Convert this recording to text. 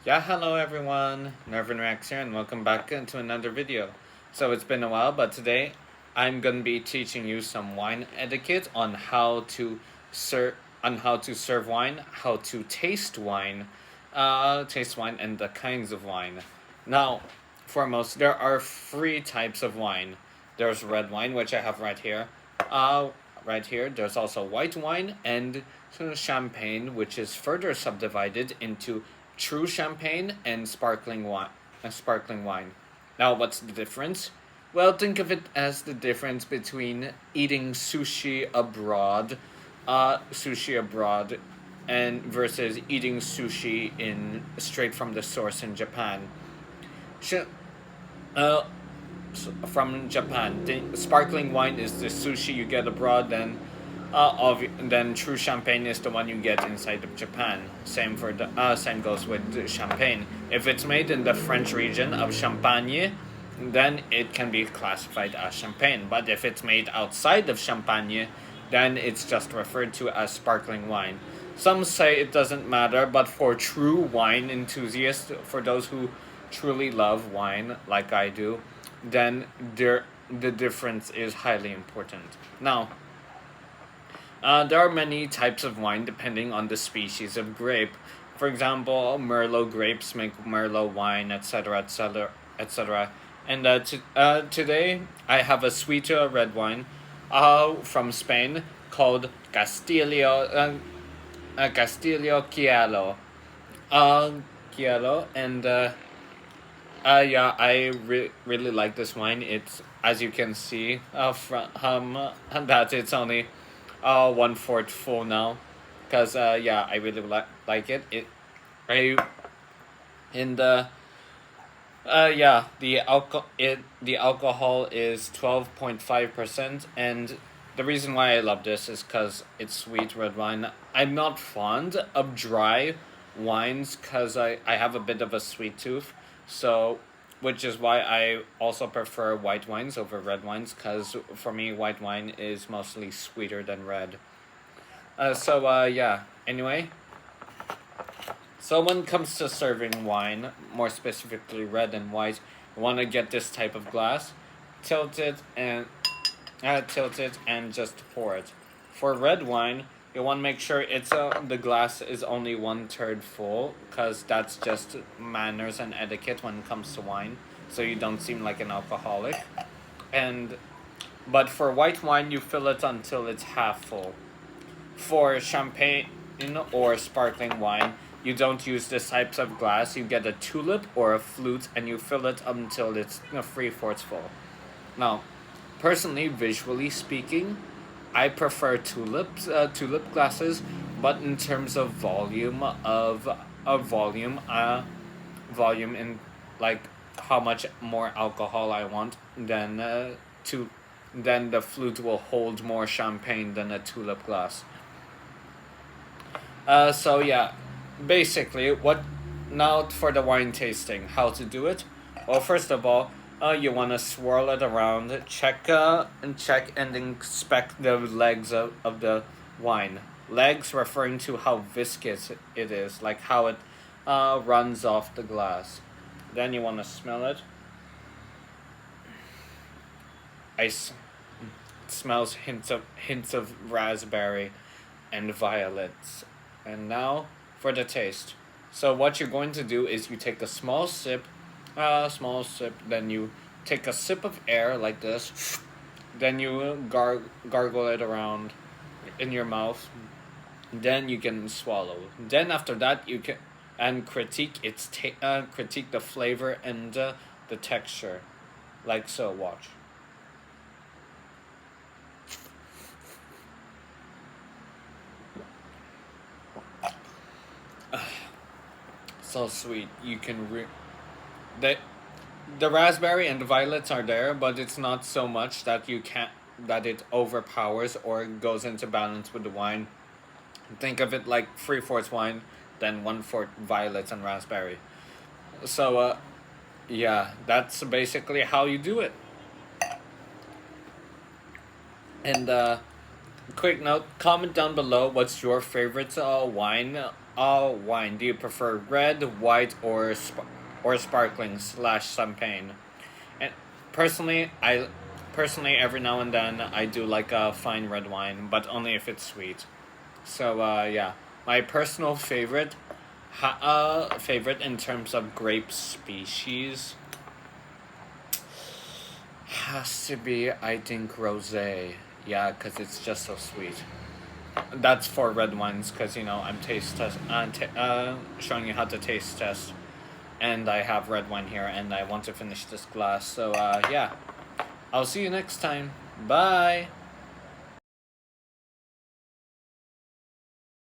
Yeah, hello everyone, Nervin Rex here, and welcome back to another video. So it's been a while, but today I'm gonna be teaching you some wine etiquette on how to serve wine, how to taste wine, and the kinds of wine. Now, foremost, there are three types of wine. There's red wine, which I have right here. Right here. There's also white wine and champagne, which is further subdivided into true champagne and sparkling wine. Now, what's the difference? Well, think of it as the difference between eating sushi abroad, and versus eating sushi in straight from the source in Japan. Sh- uh, from Japan, the sparkling wine is the sushi you get abroad, then true champagne is the one you get inside of Japan. Same goes with the champagne. If it's made in the French region of Champagne, then it can be classified as champagne. But if it's made outside of Champagne, then it's just referred to as sparkling wine. Some say it doesn't matter, but for true wine enthusiasts, for those who truly love wine like I do, then the difference is highly important. Now, there are many types of wine depending on the species of grape. For example, Merlot grapes make Merlot wine, etc., etc., etc. And today I have a sweeter red wine from Spain called Castillo Ciello. Uh, Ciello, and yeah, really like this wine. It's, as you can see, that it's only 1/4 full now, cause yeah, I really like it. I in the alcohol is 12.5%, and the reason why I love this is because it's sweet red wine. I'm not fond of dry wines because I have a bit of a sweet tooth, so which is why I also prefer white wines over red wines, because for me white wine is mostly sweeter than red. Yeah. Anyway, so when it comes to serving wine, more specifically red and white, you want to get this type of glass, tilt it and just pour it. For red wine, you want to make sure the glass is only 1/3 full, because that's just manners and etiquette when it comes to wine, so you don't seem like an alcoholic. But for white wine, you fill it until it's half full. For champagne or sparkling wine, you don't use this types of glass. You get a tulip or a flute, and you fill it until it's 3/4 full. Now, personally, visually speaking, I prefer tulip glasses, but in terms of volume in, like, how much more alcohol I want, then the flute will hold more champagne than a tulip glass. So yeah, basically, what now for the wine tasting? How to do it? Well, first of all, you want to swirl it around, check and inspect the legs of the wine. Legs referring to how viscous it is, like how it runs off the glass. Then you want to smell it. It smells hints of raspberry and violets. And now for the taste. So what you're going to do is you take a small sip, then you take a sip of air like this, then you gargle it around in your mouth, then you can swallow. Then after that you can critique critique the flavor and the texture, like so. Watch. So sweet. You can the raspberry and the violets are there, but it's not so much that it overpowers or goes into balance with the wine. Think of it like 3/4 wine, then 1/4 violets and raspberry. So yeah, that's basically how you do it. And quick note: comment down below what's your favorite wine all wine. Do you prefer red, white, or sparkling slash champagne? And personally, every now and then I do like a fine red wine, but only if it's sweet. So yeah, my personal favorite in terms of grape species has to be, I think, rosé. Yeah, because it's just so sweet. That's for red wines, because I'm showing you how to taste test, and I have red wine here, and I want to finish this glass. So yeah, I'll see you next time. Bye.